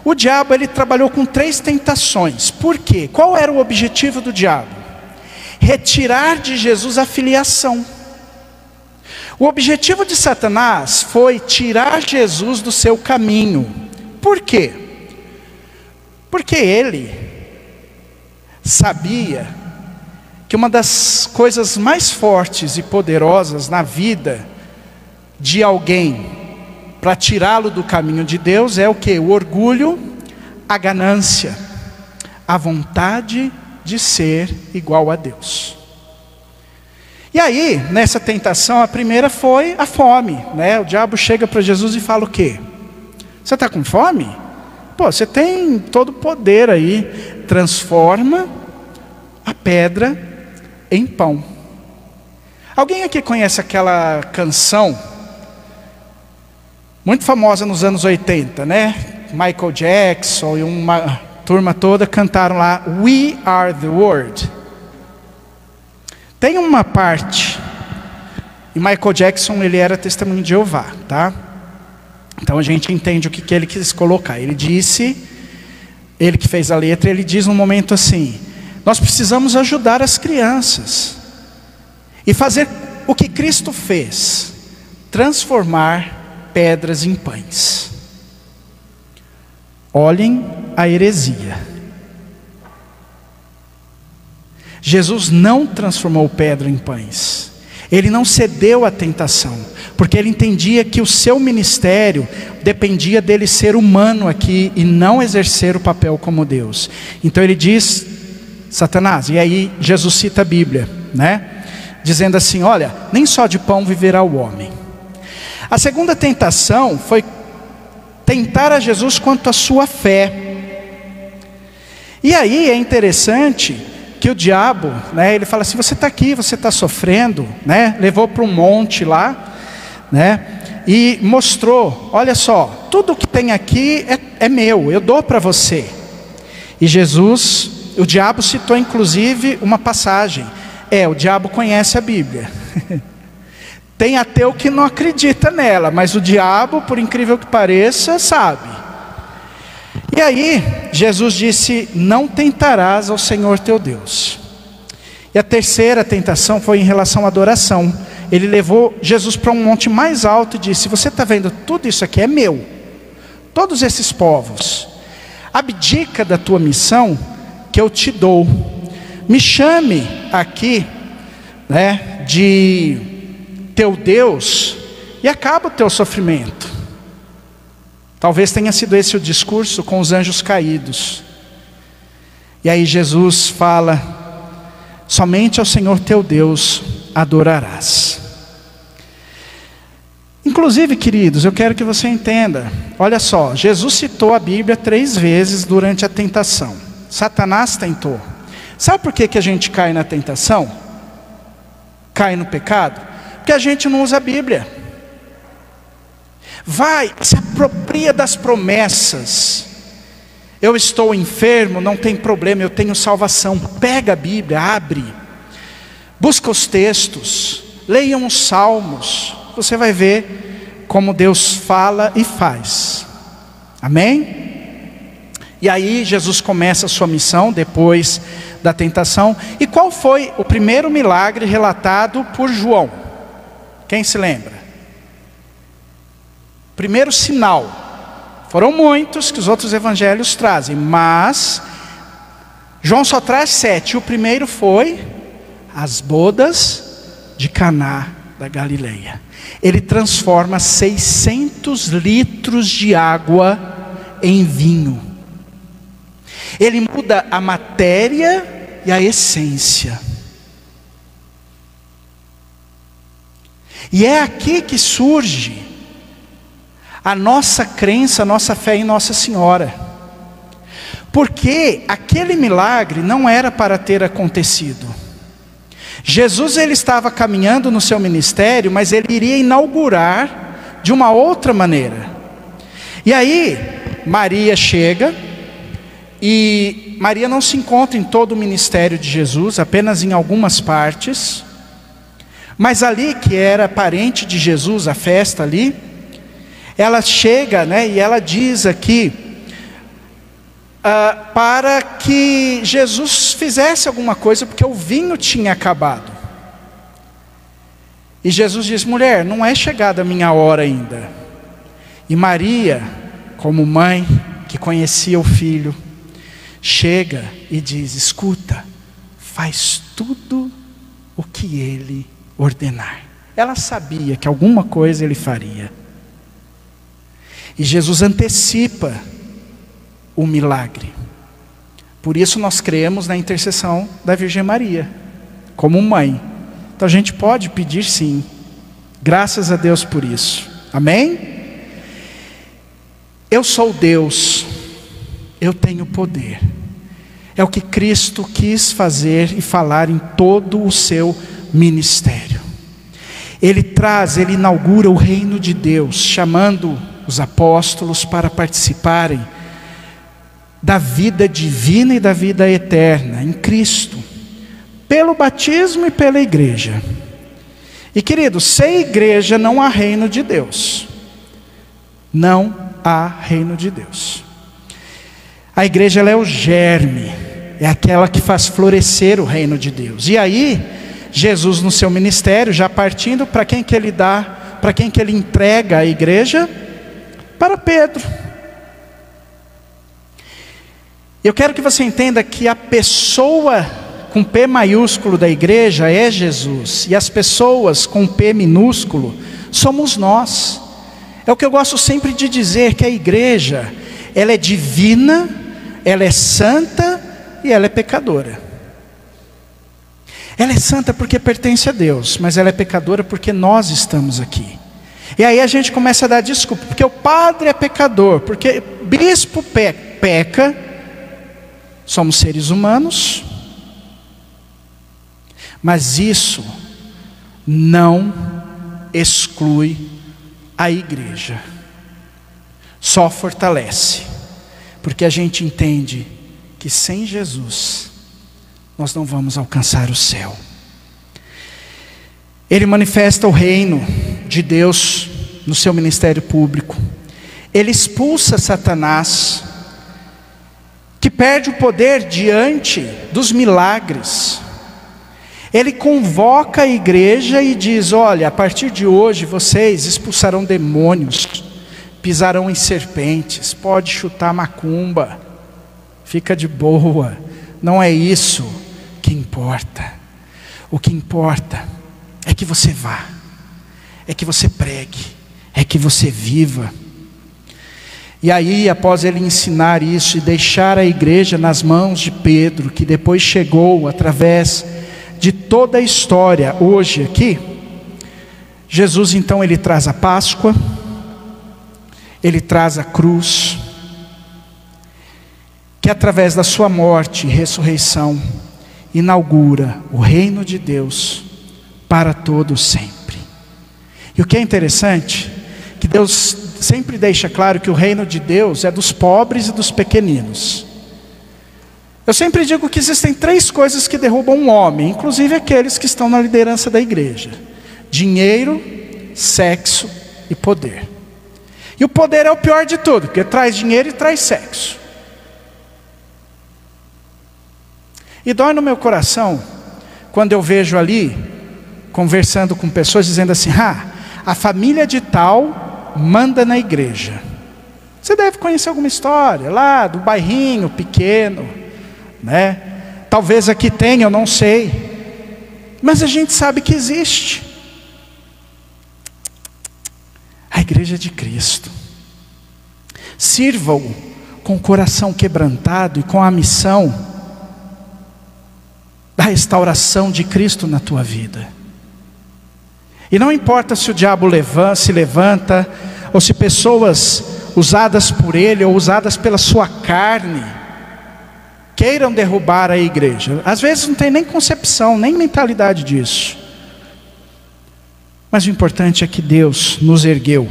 o diabo ele trabalhou com 3 tentações. Por quê? Qual era o objetivo do diabo? Retirar de Jesus a filiação. O objetivo de Satanás foi tirar Jesus do seu caminho. Por quê? Porque ele sabia que uma das coisas mais fortes e poderosas na vida de alguém para tirá-lo do caminho de Deus é o quê? O orgulho, a ganância, a vontade de ser igual a Deus. E aí, nessa tentação, a primeira foi a fome, né? O diabo chega para Jesus e fala o quê? Você está com fome? Pô, você tem todo o poder aí, transforma a pedra em pão. Alguém aqui conhece aquela canção, muito famosa nos anos 80, né? Michael Jackson e uma turma toda cantaram lá, We Are The World. Tem uma parte, e Michael Jackson ele era testemunho de Jeová, tá? Então a gente entende o que ele quis colocar. Ele disse, ele que fez a letra, ele diz num momento assim: nós precisamos ajudar as crianças e fazer o que Cristo fez, transformar pedras em pães. Olhem a heresia. Jesus não transformou pedra em pães. Ele não cedeu à tentação, porque ele entendia que o seu ministério dependia dele ser humano aqui e não exercer o papel como Deus. Então ele diz, Satanás, e aí Jesus cita a Bíblia, né? Dizendo assim, olha, nem só de pão viverá o homem. A segunda tentação foi tentar a Jesus quanto à sua fé. E aí é interessante que o diabo, né, ele fala assim, você está aqui, você está sofrendo, né? Levou para um monte lá, né? E mostrou, olha só, tudo que tem aqui é meu, eu dou para você. E Jesus, o diabo citou inclusive uma passagem, o diabo conhece a Bíblia. Tem ateu que não acredita nela, mas o diabo, por incrível que pareça, sabe. E aí, Jesus disse, não tentarás ao Senhor teu Deus. E a terceira tentação foi em relação à adoração. Ele levou Jesus para um monte mais alto e disse, você está vendo, tudo isso aqui é meu. Todos esses povos. Abdica da tua missão que eu te dou. Me chame aqui, né, de teu Deus e acaba o teu sofrimento. Talvez tenha sido esse o discurso com os anjos caídos. E aí Jesus fala, somente ao Senhor teu Deus adorarás. Inclusive, queridos, eu quero que você entenda, olha só, Jesus citou a Bíblia 3 vezes durante a tentação. Satanás tentou. Sabe por que a gente cai na tentação? Cai no pecado? Porque a gente não usa a Bíblia. Vai, se apropria das promessas. Eu estou enfermo, não tem problema, eu tenho salvação. Pega a Bíblia, abre, busca os textos, leiam os salmos. Você vai ver como Deus fala e faz. Amém? E aí Jesus começa a sua missão depois da tentação. E qual foi o primeiro milagre relatado por João? Quem se lembra? Primeiro sinal. Foram muitos que os outros evangelhos trazem, mas João só traz 7. O primeiro foi as bodas de Caná da Galileia. Ele transforma 600 litros de água em vinho. Ele muda a matéria e a essência. E é aqui que surge a nossa crença, a nossa fé em Nossa Senhora. Porque aquele milagre não era para ter acontecido. Jesus, ele estava caminhando no seu ministério, mas ele iria inaugurar de uma outra maneira. E aí, Maria chega, e Maria não se encontra em todo o ministério de Jesus, apenas em algumas partes. Mas ali, que era parente de Jesus, a festa ali, ela chega, e ela diz aqui, para que Jesus fizesse alguma coisa, porque o vinho tinha acabado. E Jesus diz: mulher, não é chegada a minha hora ainda. E Maria, como mãe que conhecia o filho, chega e diz: escuta, faz tudo o que ele ordenar. Ela sabia que alguma coisa ele faria. E Jesus antecipa o milagre. Por isso nós cremos na intercessão da Virgem Maria, como mãe. Então a gente pode pedir sim. Graças a Deus por isso. Amém? Eu sou Deus. Eu tenho poder. É o que Cristo quis fazer e falar em todo o seu ministério. Ele inaugura o reino de Deus, chamando os apóstolos para participarem da vida divina e da vida eterna em Cristo, pelo batismo e pela igreja. E queridos, sem igreja não há reino de Deus. Não há reino de Deus. A igreja, ela é o germe, é aquela que faz florescer o reino de Deus. E aí, Jesus no seu ministério, já partindo, para quem que ele dá, para quem que ele entrega a igreja? Para Pedro. Eu quero que você entenda que a pessoa com P maiúsculo da igreja é Jesus, e as pessoas com P minúsculo somos nós. É o que eu gosto sempre de dizer, que a igreja, ela é divina, ela é santa e ela é pecadora. Ela é santa porque pertence a Deus, mas ela é pecadora porque nós estamos aqui. E aí a gente começa a dar desculpa, porque o padre é pecador, porque bispo peca. Somos seres humanos, mas isso não exclui a igreja, só fortalece, porque a gente entende que sem Jesus nós não vamos alcançar o céu. Ele manifesta o reino de Deus no seu ministério público. Ele expulsa Satanás, que perde o poder diante dos milagres. Ele convoca a igreja e diz: olha, a partir de hoje vocês expulsarão demônios, pisarão em serpentes, pode chutar macumba, fica de boa. Não é isso que importa. O que importa é que você vá, é que você pregue, é que você viva. E aí, após ele ensinar isso e deixar a igreja nas mãos de Pedro, que depois chegou através de toda a história, hoje aqui, Jesus então ele traz a Páscoa, ele traz a cruz, que através da sua morte e ressurreição, inaugura o reino de Deus para todo sempre. E o que é interessante, que Deus sempre deixa claro que o reino de Deus é dos pobres e dos pequeninos. Eu sempre digo que existem 3 coisas que derrubam um homem, inclusive aqueles que estão na liderança da igreja: dinheiro, sexo e poder. E o poder é o pior de tudo, porque traz dinheiro e traz sexo. E dói no meu coração quando eu vejo ali, conversando com pessoas, dizendo assim: a família de tal manda na igreja. Você deve conhecer alguma história lá do bairrinho pequeno, né? Talvez aqui tenha, eu não sei, mas a gente sabe que existe. igreja de Cristo. Sirva-o com o coração quebrantado e com a missão da restauração de Cristo na tua vida. E não importa se o diabo se levanta, ou se pessoas usadas por ele ou usadas pela sua carne queiram derrubar a igreja. Às vezes não tem nem concepção, nem mentalidade disso. Mas o importante é que Deus nos ergueu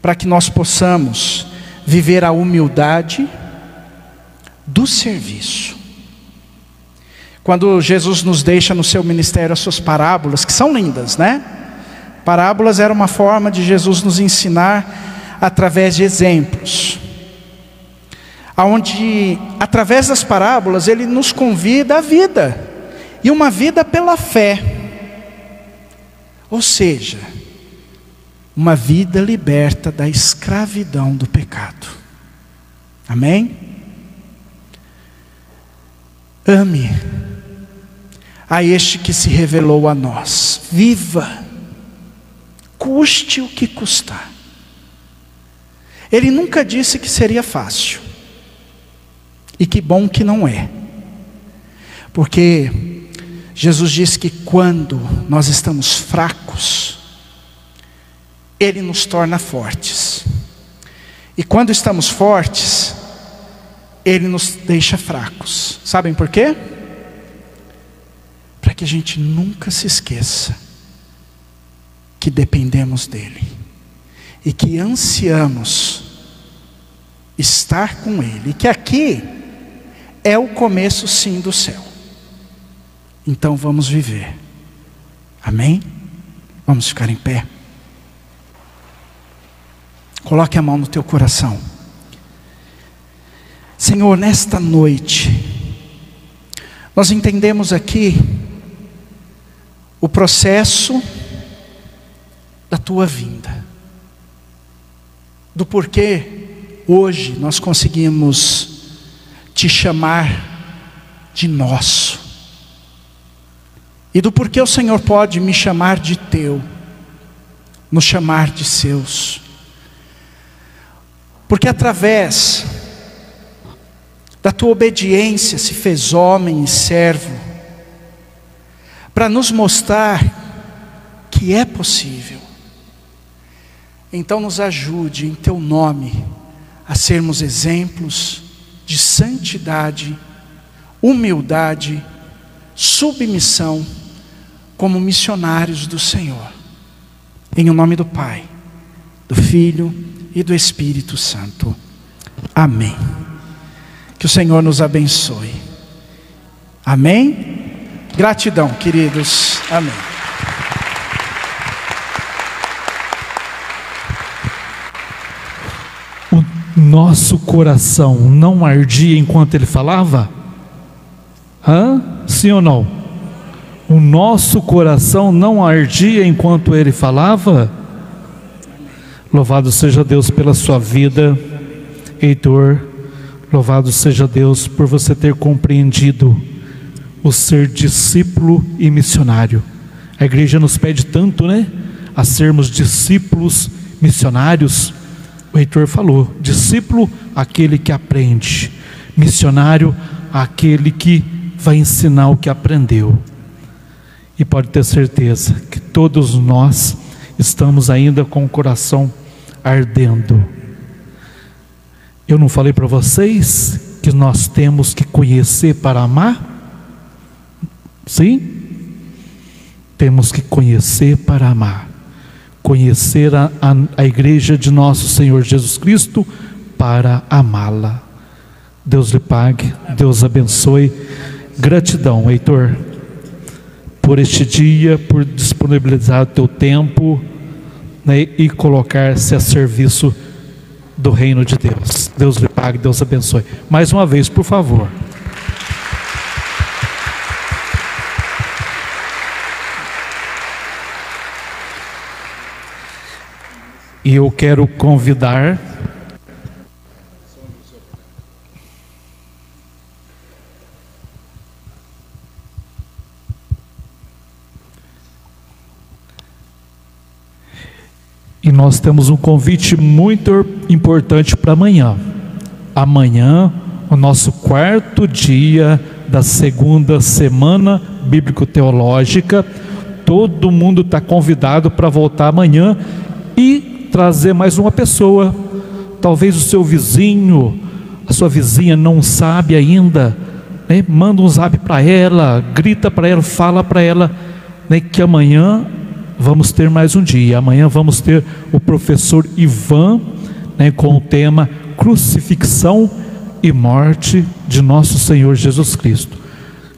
para que nós possamos viver a humildade do serviço. Quando Jesus nos deixa no seu ministério as suas parábolas, que são lindas, né? Parábolas era uma forma de Jesus nos ensinar através de exemplos, aonde através das parábolas ele nos convida à vida, e uma vida pela fé, ou seja, uma vida liberta da escravidão do pecado. Amém? Ame a este que se revelou a nós. Viva, custe o que custar. Ele nunca disse que seria fácil. E que bom que não é. Porque Jesus disse que quando nós estamos fracos, Ele nos torna fortes. E quando estamos fortes, Ele nos deixa fracos. Sabem por quê? Para que a gente nunca se esqueça que dependemos dEle. E que ansiamos estar com Ele. E que aqui é o começo sim do céu. Então vamos viver. Amém? Vamos ficar em pé. Coloque a mão no teu coração. Senhor, nesta noite, nós entendemos aqui o processo da tua vinda. Do porquê hoje nós conseguimos te chamar de nosso. E do porquê o Senhor pode me chamar de teu, nos chamar de seus. Porque através da tua obediência se fez homem e servo, para nos mostrar que é possível. Então nos ajude em teu nome a sermos exemplos de santidade, humildade, submissão, como missionários do Senhor. Em o nome do Pai, do Filho e do Espírito Santo. Amém. Que o Senhor nos abençoe. Amém? Gratidão, queridos. Amém. O nosso coração não ardia enquanto ele falava? Sim ou não? O nosso coração não ardia enquanto ele falava? Louvado seja Deus pela sua vida, Heitor. Louvado seja Deus por você ter compreendido o ser discípulo e missionário. A igreja nos pede tanto, né? A sermos discípulos missionários. O Heitor falou: discípulo, aquele que aprende; missionário, aquele que vai ensinar o que aprendeu. E pode ter certeza que todos nós estamos ainda com o coração ardendo. Eu não falei para vocês que nós temos que conhecer para amar? Sim? Temos que conhecer para amar. Conhecer a igreja de nosso Senhor Jesus Cristo para amá-la. Deus lhe pague, Deus abençoe. Gratidão, Heitor, por este dia, por disponibilizar o teu tempo, né, e colocar-se a serviço do reino de Deus. Deus lhe pague, Deus abençoe. Mais uma vez, por favor. E eu quero convidar E nós temos um convite muito importante para amanhã. Amanhã, o nosso 4º dia da segunda semana bíblico-teológica. Todo mundo está convidado para voltar amanhã e trazer mais uma pessoa. Talvez o seu vizinho, a sua vizinha não sabe ainda, né? Manda um zap para ela, grita para ela, fala para ela, né, que amanhã vamos ter mais um dia. Amanhã vamos ter o professor Ivan, né, com o tema Crucifixão e Morte de Nosso Senhor Jesus Cristo.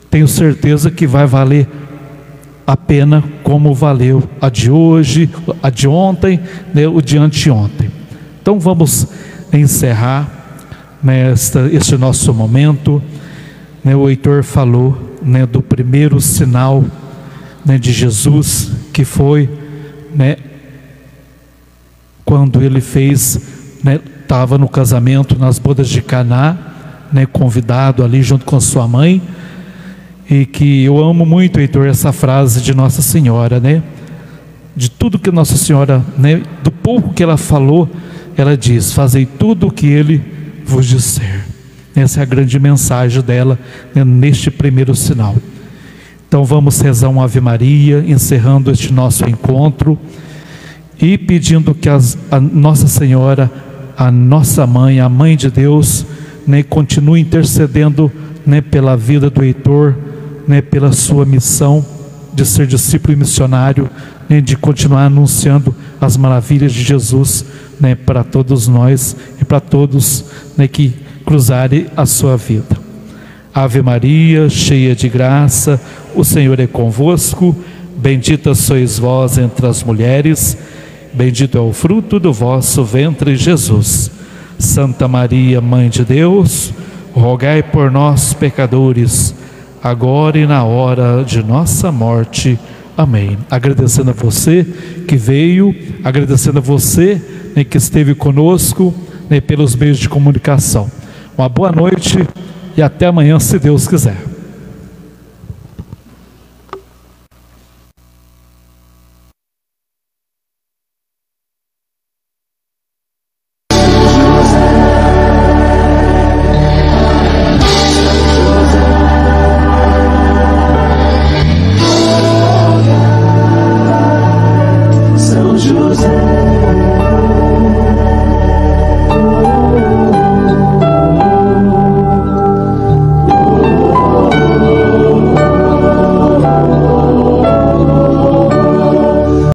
Tenho certeza que vai valer a pena, como valeu a de hoje, a de ontem, né, o de anteontem. Então vamos encerrar, né, este nosso momento, né. O Heitor falou, né, do primeiro sinal, né, de Jesus, que foi, né, quando ele fez, né, estava no casamento, nas bodas de Caná, né, convidado ali junto com sua mãe. E que eu amo muito, Heitor, essa frase de Nossa Senhora, né? De tudo que Nossa Senhora, né, do pouco que ela falou, ela diz: fazei tudo o que ele vos disser. Essa é a grande mensagem dela, né, neste primeiro sinal. Então vamos rezar uma Ave Maria, encerrando este nosso encontro e pedindo que a Nossa Senhora, a nossa mãe, a Mãe de Deus, né, continue intercedendo, né, pela vida do Heitor, né, pela sua missão de ser discípulo e missionário, né, de continuar anunciando as maravilhas de Jesus, né, para todos nós e para todos, né, que cruzarem a sua vida. Ave Maria, cheia de graça, o Senhor é convosco, bendita sois vós entre as mulheres, bendito é o fruto do vosso ventre, Jesus. Santa Maria, Mãe de Deus, rogai por nós, pecadores, agora e na hora de nossa morte. Amém. Agradecendo a você que veio, agradecendo a você, né, que esteve conosco, né, pelos meios de comunicação. Uma boa noite e até amanhã, se Deus quiser. São José.